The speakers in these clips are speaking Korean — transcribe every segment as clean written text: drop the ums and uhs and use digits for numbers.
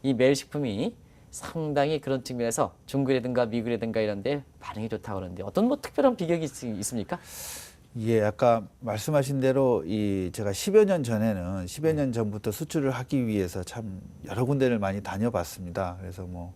이 멜식품이 상당히 그런 측면에서 중국이라든가 미국이라든가 이런 데 반응이 좋다고 그러는데 어떤 뭐 특별한 비결이 있습니까? 예, 아까 말씀하신 대로 제가 10여 년 전에는 10여 년 전부터 수출을 하기 위해서 참 여러 군데를 많이 다녀봤습니다. 그래서 뭐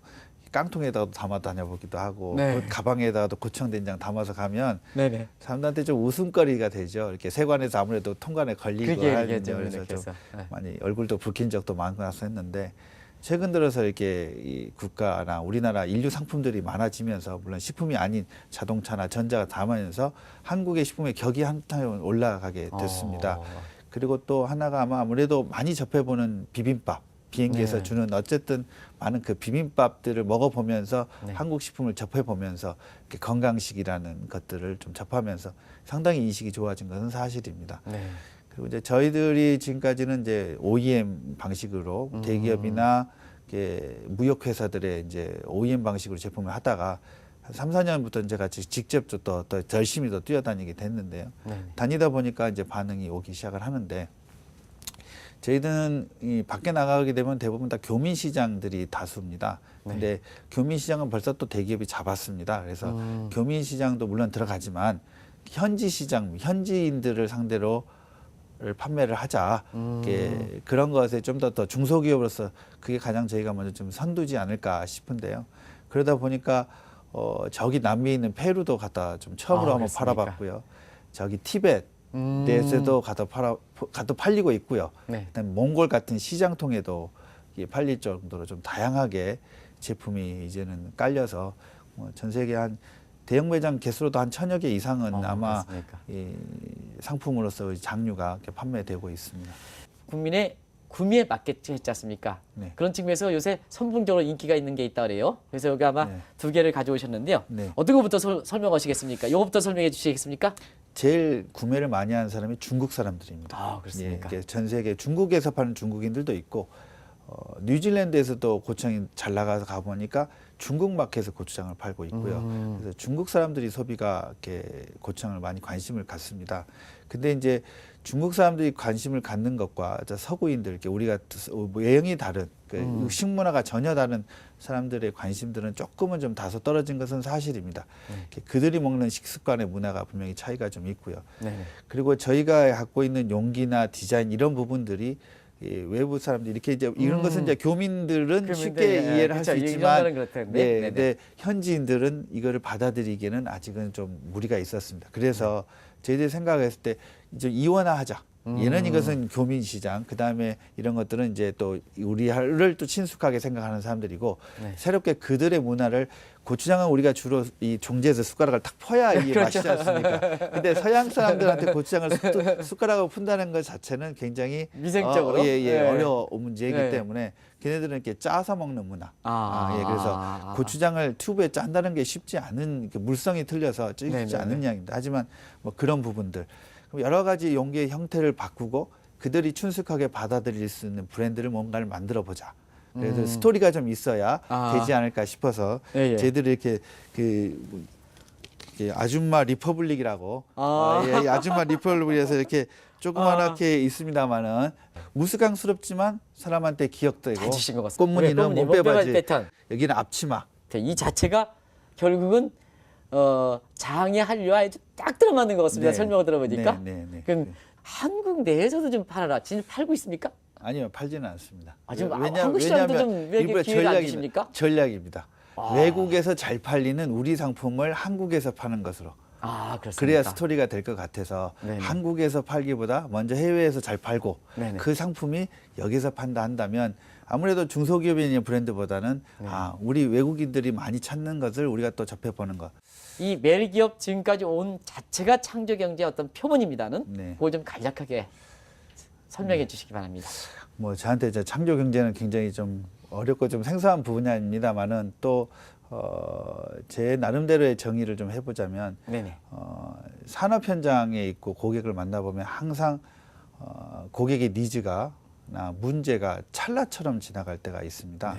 깡통에다가도 담아 다녀보기도 하고 네. 가방에다가도 고추장된장 담아서 가면 네네. 사람들한테 좀 웃음거리가 되죠. 이렇게 세관에서 아무래도 통관에 걸리고 하는데 그래서 좀 많이 얼굴도 붉힌 적도 많고 나서 했는데 최근 들어서 이렇게 이 국가나 우리나라 인류 상품들이 많아지면서 물론 식품이 아닌 자동차나 전자가 담으면서 한국의 식품의 격이 한탕 올라가게 됐습니다. 그리고 또 하나가 아무래도 많이 접해보는 비빔밥. 비행기에서 네. 주는 어쨌든 많은 그 비빔밥들을 먹어보면서 네. 한국 식품을 접해보면서 이렇게 건강식이라는 것들을 좀 접하면서 상당히 인식이 좋아진 것은 사실입니다. 네. 그리고 이제 저희들이 지금까지는 이제 OEM 방식으로 대기업이나 이렇게 무역회사들의 이제 OEM 방식으로 제품을 하다가 한 3, 4년부터 제가 직접 더 열심히 더 뛰어다니게 됐는데요. 네. 다니다 보니까 이제 반응이 오기 시작을 하는데 저희들은 이 밖에 나가게 되면 대부분 다 교민 시장들이 다수입니다. 근데 교민 시장은 벌써 또 대기업이 잡았습니다. 그래서 교민 시장도 물론 들어가지만 현지 시장, 현지인들을 상대로 판매를 하자. 그런 것에 좀 더 중소기업으로서 그게 가장 저희가 먼저 좀 선두지 않을까 싶은데요. 그러다 보니까 저기 남미에 있는 페루도 갖다 좀 처음으로 한번 그렇습니까? 팔아봤고요. 저기 티벳에서도 갖다 팔리고 있고요. 네. 그다음에 몽골 같은 시장통에도 이게 팔릴 정도로 좀 다양하게 제품이 이제는 깔려서 전 세계 한 대형 매장 개수로도 한 1000여 개 이상은 아마 그렇습니까? 이 상품으로서 장류가 이렇게 판매되고 있습니다. 국민의 구매에 맞겠지 했지 않습니까? 네. 그런 측면에서 요새 선풍적으로 인기가 있는 게 있다 그래요. 그래서 여기 아마 네. 두 개를 가져오셨는데요. 네. 어떤 것부터 설명하시겠습니까? 요거부터 설명해 주시겠습니까? 제일 구매를 많이 하는 사람이 중국 사람들입니다. 아, 그렇습니까? 예, 전 세계 중국에서 파는 중국인들도 있고 뉴질랜드에서도 고추장이 잘 나가서 가보니까 중국 마켓에서 고추장을 팔고 있고요. 그래서 중국 사람들이 소비가 이렇게 고추장을 많이 관심을 갖습니다. 근데 이제 중국 사람들이 관심을 갖는 것과 서구인들, 이렇게 우리가 외형이 다른 식문화가 전혀 다른 사람들의 관심들은 조금은 좀 다소 떨어진 것은 사실입니다. 그들이 먹는 식습관의 문화가 분명히 차이가 좀 있고요. 네. 그리고 저희가 갖고 있는 용기나 디자인 이런 부분들이 외부 사람들 이렇게 이제 이런 것은 이제 교민들은 쉽게 이해를 할 수 있지만 네, 현지인들은 이거를 받아들이기에는 아직은 좀 무리가 있었습니다. 그래서 저희들이 생각했을 때 이제 이원화하자. 얘는 이것은 교민 시장, 그 다음에 이런 것들은 이제 또 우리를 또 친숙하게 생각하는 사람들이고 새롭게 그들의 문화를 고추장은 우리가 주로 이 종지에서 숟가락을 탁 퍼야 이게 맛이지 않습니까? 근데 서양 사람들한테 고추장을 숟가락으로 푼다는 것 자체는 굉장히 위생적으로 어려운 문제이기 때문에 걔네들은 이렇게 짜서 먹는 문화. 그래서 고추장을 튜브에 짠다는 게 쉽지 않은 물성이 틀려서 쉽지 않은 양입니다. 하지만 뭐 그런 부분들. 여러 가지 용기의 형태를 바꾸고 그들이 친숙하게 받아들일 수 있는 브랜드를 뭔가를 만들어 보자. 그래서 스토리가 좀 있어야 되지 않을까 싶어서 저희들이 이렇게 아줌마 리퍼블릭이라고 아줌마 리퍼블릭에서 이렇게 조그맣게 있습니다만은 우스꽝스럽지만 사람한테 기억되고 잘 주신 것 같습니다. 꽃무늬는 몸빼바지, 패턴. 여기는 앞치마. 이 자체가 결국은 장의 한류와 딱 들어맞는 것 같습니다. 설명을 들어보니까. 그럼 한국 내에서도 좀 팔아라. 진짜 팔고 있습니까? 아니요, 팔지는 않습니다. 지금 한국 시장도 좀 왜 이렇게 기회를 안 주십니까? 전략입니다. 외국에서 잘 팔리는 우리 상품을 한국에서 파는 것으로. 그렇습니까? 그래야 스토리가 될 것 같아서 한국에서 팔기보다 먼저 해외에서 잘 팔고 그 상품이 여기서 판다 한다면 아무래도 중소기업의 브랜드보다는 우리 외국인들이 많이 찾는 것을 우리가 또 접해보는 것. 이 멜기업 지금까지 온 자체가 창조경제의 어떤 표본입니다는 그걸 좀 간략하게 설명해 주시기 바랍니다. 뭐 저한테 이제 창조경제는 굉장히 좀 어렵고 좀 생소한 분야입니다만은 또 제 나름대로의 정의를 좀 해보자면 산업 현장에 있고 고객을 만나보면 항상 고객의 니즈가 문제가 찰나처럼 지나갈 때가 있습니다.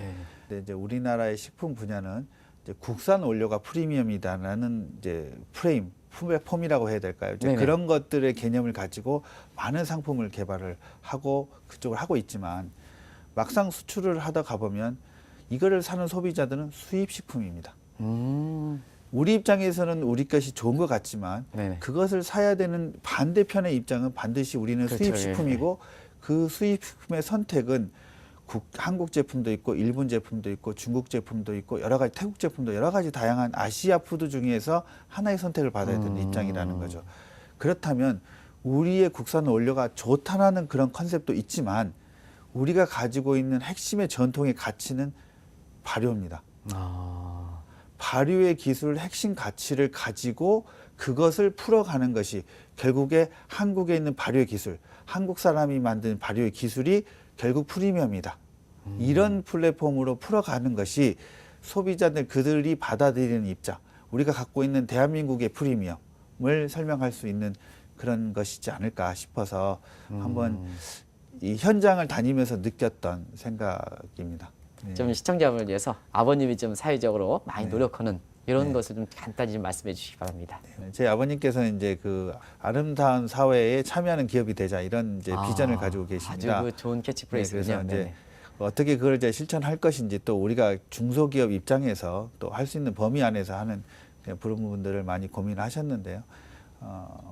근데 이제 우리나라의 식품 분야는 이제 국산 원료가 프리미엄이다라는 이제 폼이라고 해야 될까요? 이제 그런 것들의 개념을 가지고 많은 상품을 개발을 하고 그쪽을 하고 있지만 막상 수출을 하다 가보면 이거를 사는 소비자들은 수입식품입니다. 우리 입장에서는 우리 것이 좋은 것 같지만 네네. 그것을 사야 되는 반대편의 입장은 반드시 우리는 그렇죠. 수입식품이고 그 수입식품의 선택은 한국 제품도 있고 일본 제품도 있고 중국 제품도 있고 여러 가지 태국 제품도 여러 가지 다양한 아시아 푸드 중에서 하나의 선택을 받아야 되는 입장이라는 거죠. 그렇다면 우리의 국산 원료가 좋다라는 그런 컨셉도 있지만 우리가 가지고 있는 핵심의 전통의 가치는 발효입니다. 발효의 기술 핵심 가치를 가지고 그것을 풀어가는 것이 결국에 한국에 있는 발효의 기술, 한국 사람이 만든 발효의 기술이 결국 프리미엄이다. 이런 플랫폼으로 풀어가는 것이 소비자들 그들이 받아들이는 입장, 우리가 갖고 있는 대한민국의 프리미엄을 설명할 수 있는 그런 것이지 않을까 싶어서 한번 이 현장을 다니면서 느꼈던 생각입니다. 네. 좀 시청자분을 위해서 아버님이 좀 사회적으로 많이 네. 노력하는 이런 네. 것을 좀 간단히 좀 말씀해 주시기 바랍니다. 제 아버님께서는 이제 그 아름다운 사회에 참여하는 기업이 되자 이런 이제 비전을 가지고 계십니다. 아주 그 좋은 캐치프레이즈군요. 그래서 이제 어떻게 그걸 이제 실천할 것인지 또 우리가 중소기업 입장에서 또 할 수 있는 범위 안에서 하는 그런 부분들을 많이 고민하셨는데요.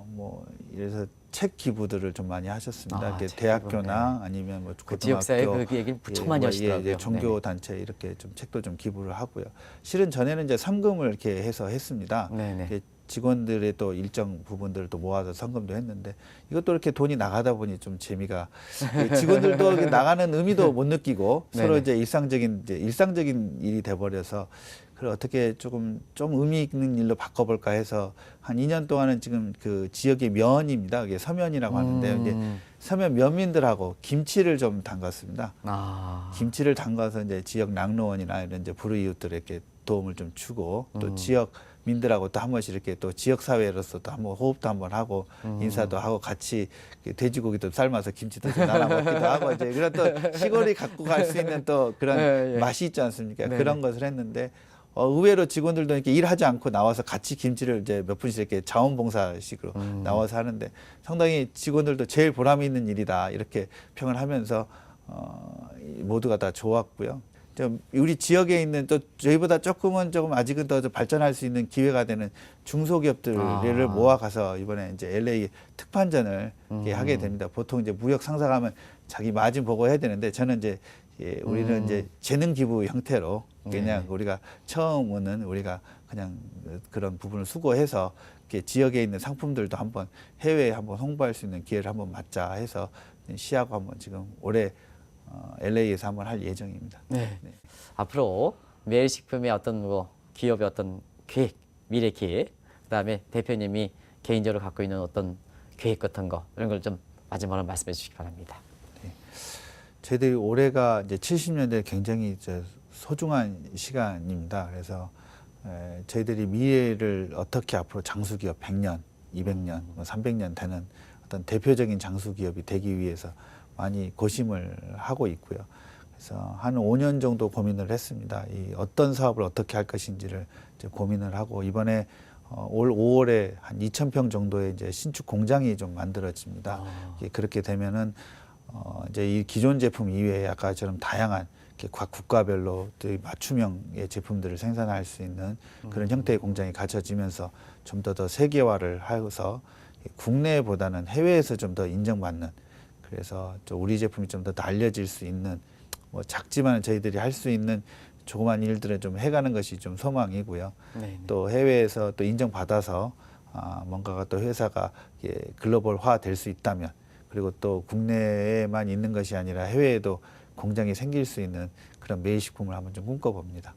뭐 이래서 책 기부들을 좀 많이 하셨습니다. 이렇게 대학교나 아니면 뭐 그 지역사회 그 얘기를 무척 많이 하시더라고요. 종교 단체 이렇게 좀 책도 좀 기부를 하고요. 실은 전에는 이제 성금을 이렇게 해서 했습니다. 이렇게 직원들의 또 일정 부분들을 또 모아서 성금도 했는데 이것도 이렇게 돈이 나가다 보니 좀 재미가 직원들도 이렇게 나가는 의미도 못 느끼고 서로 이제 일상적인 일이 돼버려서 그걸 어떻게 좀 의미 있는 일로 바꿔볼까 해서 한 2년 동안은 지금 그 지역의 면입니다. 그게 서면이라고 하는데 이제 서면 면민들하고 김치를 좀 담갔습니다. 김치를 담가서 이제 지역 낙로원이나 이런 이제 불우이웃들에게 도움을 좀 주고 또 지역 민들하고 또 한 번씩 이렇게 또 지역 사회로서 또 한번 호흡도 한번 하고 인사도 하고 같이 돼지고기도 삶아서 김치도 좀 나눠 먹기도 하고 이제 그런 또 시골이 갖고 갈 수 있는 또 그런 맛이 있지 않습니까? 그런 것을 했는데 의외로 직원들도 이렇게 일하지 않고 나와서 같이 김치를 이제 몇 분씩 이렇게 자원봉사식으로 나와서 하는데 상당히 직원들도 제일 보람 있는 일이다 이렇게 평을 하면서 모두가 다 좋았고요. 좀 우리 지역에 있는 또 저희보다 조금 아직은 더 발전할 수 있는 기회가 되는 중소기업들을 모아가서 이번에 이제 LA 특판전을 하게 됩니다. 보통 이제 무역 상사가면 자기 마진 보고 해야 되는데 저는 이제 우리는 이제 재능 기부 형태로 그냥 우리가 처음은 우리가 그냥 그런 부분을 수고해서 지역에 있는 상품들도 한번 해외에 한번 홍보할 수 있는 기회를 한번 맞자 해서 시하고 한번 지금 올해 LA에서 한번 할 예정입니다. 네. 앞으로 매일식품의 어떤 뭐 기업의 어떤 계획, 미래 계획, 그다음에 대표님이 개인적으로 갖고 있는 어떤 계획 같은 거 이런 걸 좀 마지막으로 말씀해 주시기 바랍니다. 네. 저희들이 올해가 이제 70년대 굉장히 이제 소중한 시간입니다. 그래서 저희들이 미래를 어떻게 앞으로 장수기업 100년, 200년, 300년 되는 어떤 대표적인 장수기업이 되기 위해서 많이 고심을 하고 있고요. 그래서 한 5년 정도 고민을 했습니다. 이 어떤 사업을 어떻게 할 것인지를 이제 고민을 하고 이번에 올 5월에 한 2,000평 정도의 이제 신축 공장이 좀 만들어집니다. 그렇게 되면은 이제 이 기존 제품 이외에 아까처럼 다양한 각 국가별로 또 맞춤형의 제품들을 생산할 수 있는 그런 형태의 공장이 갖춰지면서 좀 더 세계화를 해서 국내보다는 해외에서 좀 더 인정받는 그래서 우리 제품이 좀 더 알려질 수 있는 뭐 작지만 저희들이 할 수 있는 조그만 일들을 좀 해가는 것이 좀 소망이고요. 또 해외에서 또 인정받아서 뭔가가 또 회사가 글로벌화 될 수 있다면 그리고 또 국내에만 있는 것이 아니라 해외에도 공장이 생길 수 있는 그런 매일식품을 한번 좀 꿈꿔봅니다.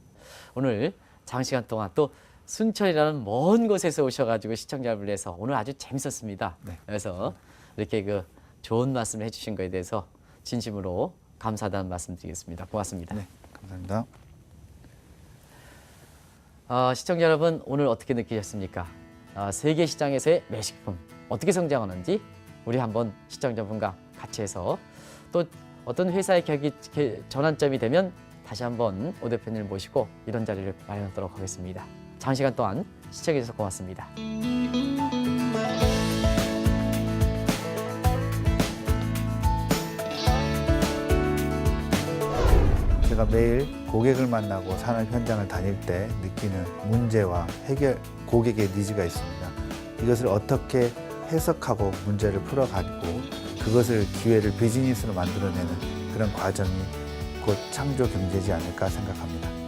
오늘 장시간 동안 또 순천이라는 먼 곳에서 오셔가지고 시청자분을 위해서 오늘 아주 재밌었습니다. 그래서 이렇게 그 좋은 말씀을 해주신 것에 대해서 진심으로 감사하다는 말씀드리겠습니다. 고맙습니다. 네, 감사합니다. 시청자 여러분 오늘 어떻게 느끼셨습니까? 세계 시장에서의 매식품 어떻게 성장하는지 우리 한번 시청자분과 같이 해서 또 어떤 회사의 전환점이 되면 다시 한번 오 대표님을 모시고 이런 자리를 마련하도록 하겠습니다. 장시간 동안 시청해 주셔서 고맙습니다. 제가 매일 고객을 만나고 산업 현장을 다닐 때 느끼는 문제와 해결, 고객의 니즈가 있습니다. 이것을 어떻게 해석하고 문제를 풀어가지고 그것을 기회를 비즈니스로 만들어내는 그런 과정이 곧 창조 경제지 않을까 생각합니다.